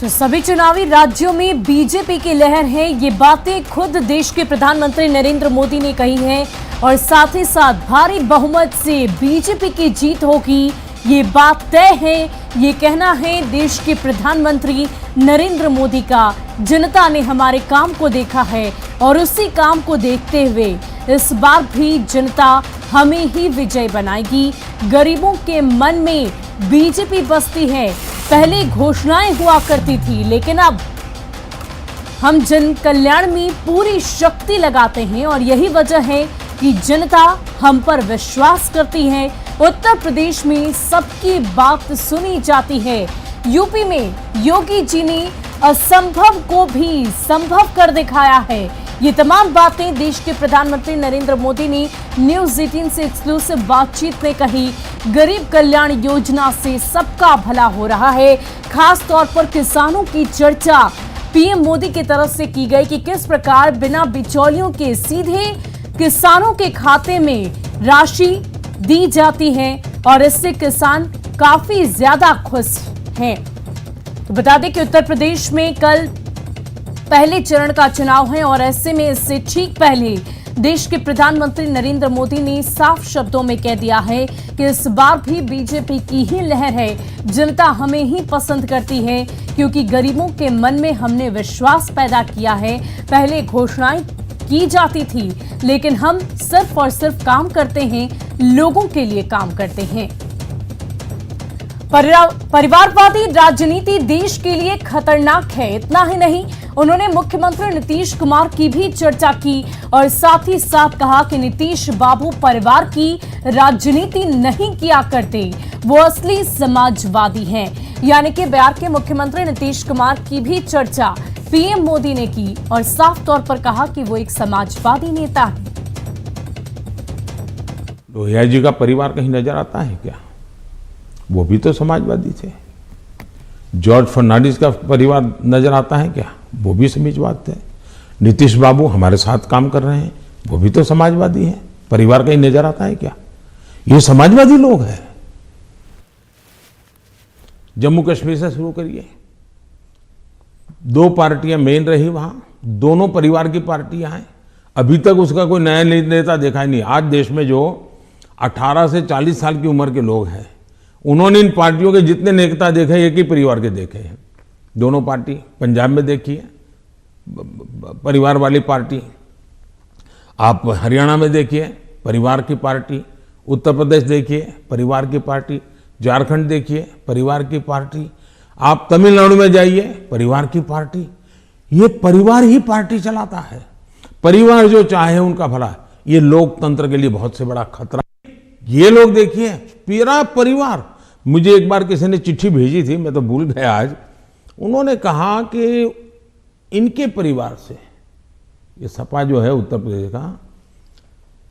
तो सभी चुनावी राज्यों में बीजेपी की लहर है। ये बातें खुद देश के प्रधानमंत्री नरेंद्र मोदी ने कही हैं और साथ ही साथ भारी बहुमत से बीजेपी की जीत होगी, ये बात तय है। ये कहना है देश के प्रधानमंत्री नरेंद्र मोदी का। जनता ने हमारे काम को देखा है और उसी काम को देखते हुए इस बार भी जनता हमें ही विजय बनाएगी। गरीबों के मन में बीजेपी बसती है। पहले घोषणाएं हुआ करती थी, लेकिन अब हम जन कल्याण में पूरी शक्ति लगाते हैं और यही वजह है कि जनता हम पर विश्वास करती है। उत्तर प्रदेश में सबकी बात सुनी जाती है। यूपी में योगी जी ने असंभव को भी संभव कर दिखाया है। ये तमाम बातें देश के प्रधानमंत्री नरेंद्र मोदी ने न्यूज़ 18 से एक्सक्लूसिव बातचीत में कही। गरीब कल्याण योजना से सबका भला हो रहा है। खास तौर पर किसानों की चर्चा पीएम मोदी की तरफ से की गई कि किस प्रकार बिना बिचौलियों के सीधे किसानों के खाते में राशि दी जाती है और इससे किसान काफी ज्यादा खुश हैं। तो बता दें कि उत्तर प्रदेश में कल पहले चरण का चुनाव है और ऐसे में इससे ठीक पहले देश के प्रधानमंत्री नरेंद्र मोदी ने साफ शब्दों में कह दिया है कि इस बार भी बीजेपी की ही लहर है। जनता हमें ही पसंद करती है क्योंकि गरीबों के मन में हमने विश्वास पैदा किया है। पहले घोषणाएं की जाती थी, लेकिन हम सिर्फ और सिर्फ काम करते हैं, लोगों के लिए काम करते हैं। परिवारवादी राजनीति देश के लिए खतरनाक है। इतना ही नहीं, उन्होंने मुख्यमंत्री नीतीश कुमार की भी चर्चा की और साथ ही साथ कहा कि नीतीश बाबू परिवार की राजनीति नहीं किया करते, वो असली समाजवादी हैं। यानी कि बिहार के मुख्यमंत्री नीतीश कुमार की भी चर्चा पीएम मोदी ने की और साफ तौर पर कहा कि वो एक समाजवादी नेता है। लोहिया जी का परिवार कहीं नजर आता है क्या? वो भी तो समाजवादी थे। जॉर्ज फर्नांडिस का परिवार नजर आता है क्या? वो भी समाजवाद थे। नीतीश बाबू हमारे साथ काम कर रहे हैं, वो भी तो समाजवादी हैं। परिवार कहीं नजर आता है क्या? ये समाजवादी लोग हैं। जम्मू कश्मीर से शुरू करिए, 2 पार्टियां मेन रही वहां, दोनों परिवार की पार्टियां हैं। अभी तक उसका कोई नया नेता देखा ही नहीं। आज देश में जो 18 से 40 साल की उम्र के लोग हैं, उन्होंने इन पार्टियों के जितने नेता देखे एक ही परिवार के देखे हैं। दोनों पार्टी पंजाब में देखिए, परिवार वाली पार्टी, आप हरियाणा में देखिए परिवार की पार्टी, उत्तर प्रदेश देखिए परिवार की पार्टी, झारखंड देखिए परिवार की पार्टी, आप तमिलनाडु में जाइए परिवार की पार्टी। ये परिवार ही पार्टी चलाता है। परिवार जो चाहे उनका भला। ये लोकतंत्र के लिए बहुत से बड़ा खतरा। ये लोग देखिए पूरा परिवार। मुझे एक बार किसी ने चिट्ठी भेजी थी, मैं तो भूल गया आज। उन्होंने कहा कि इनके परिवार से, ये सपा जो है उत्तर प्रदेश का,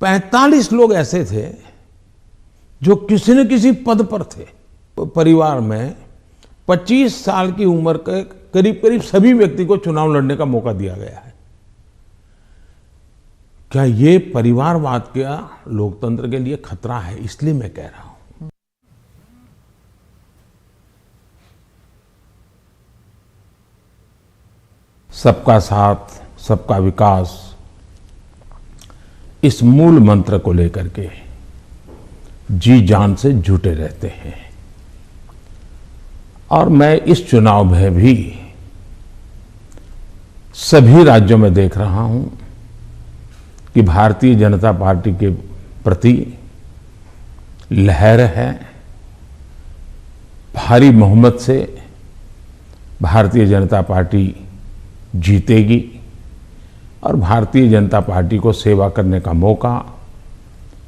45 लोग ऐसे थे जो किसी न किसी पद पर थे। परिवार में 25 साल की उम्र के करीब करीब सभी व्यक्ति को चुनाव लड़ने का मौका दिया गया है। क्या ये परिवारवाद का लोकतंत्र के लिए खतरा है? इसलिए मैं कह रहा हूं। सबका साथ, सबका विकास, इस मूल मंत्र को लेकर के जी जान से जुटे रहते हैं। और मैं इस चुनाव में भी सभी राज्यों में देख रहा हूं कि भारतीय जनता पार्टी के प्रति लहर है। भारी बहुमत से भारतीय जनता पार्टी जीतेगी और भारतीय जनता पार्टी को सेवा करने का मौका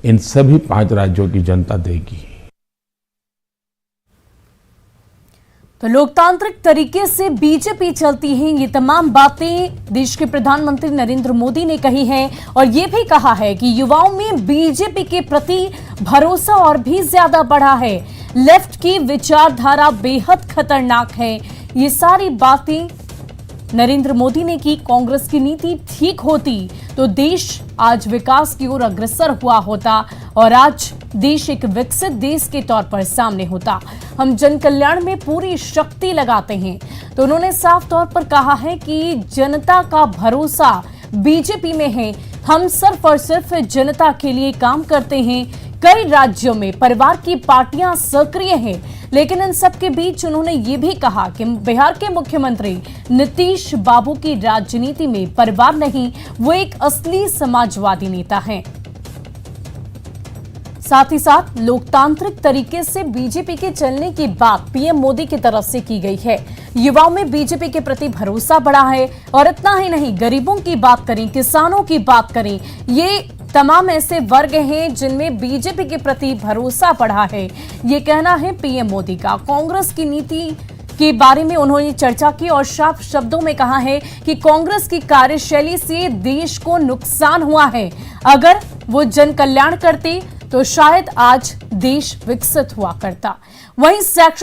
इन सभी 5 राज्यों की जनता देगी। तो लोकतांत्रिक तरीके से बीजेपी चलती है। ये तमाम बातें देश के प्रधानमंत्री नरेंद्र मोदी ने कही हैं और ये भी कहा है कि युवाओं में बीजेपी के प्रति भरोसा और भी ज्यादा बढ़ा है। लेफ्ट की विचारधारा बेहद खतरनाक है। ये सारी बातें नरेंद्र मोदी ने की। कांग्रेस की नीति ठीक होती तो देश आज विकास की ओर अग्रसर हुआ होता और आज देश एक विकसित देश के तौर पर सामने होता। हम जन कल्याण में पूरी शक्ति लगाते हैं। तो उन्होंने साफ तौर पर कहा है कि जनता का भरोसा बीजेपी में है। हम सिर्फ और सिर्फ जनता के लिए काम करते हैं। कई राज्यों में परिवार की पार्टियां सक्रिय हैं, लेकिन इन सब के बीच उन्होंने ये भी कहा कि बिहार के मुख्यमंत्री नीतीश बाबू की राजनीति में परिवार नहीं, वो एक असली समाजवादी नेता हैं। साथ ही साथ लोकतांत्रिक तरीके से बीजेपी के चलने की बात पीएम मोदी की तरफ से की गई है। युवाओं में बीजेपी के प्रति भरोसा बढ़ा है और इतना ही नहीं, गरीबों की बात करें, किसानों की बात करें, ये तमाम ऐसे वर्ग हैं जिनमें बीजेपी के प्रति भरोसा बढ़ा है। ये कहना है पीएम मोदी का। कांग्रेस की नीति के बारे में उन्होंने चर्चा की और साफ शब्दों में कहा है कि कांग्रेस की कार्यशैली से देश को नुकसान हुआ है। अगर वो जन कल्याण करते तो शायद आज देश विकसित हुआ करता। वहीं शैक्षणिक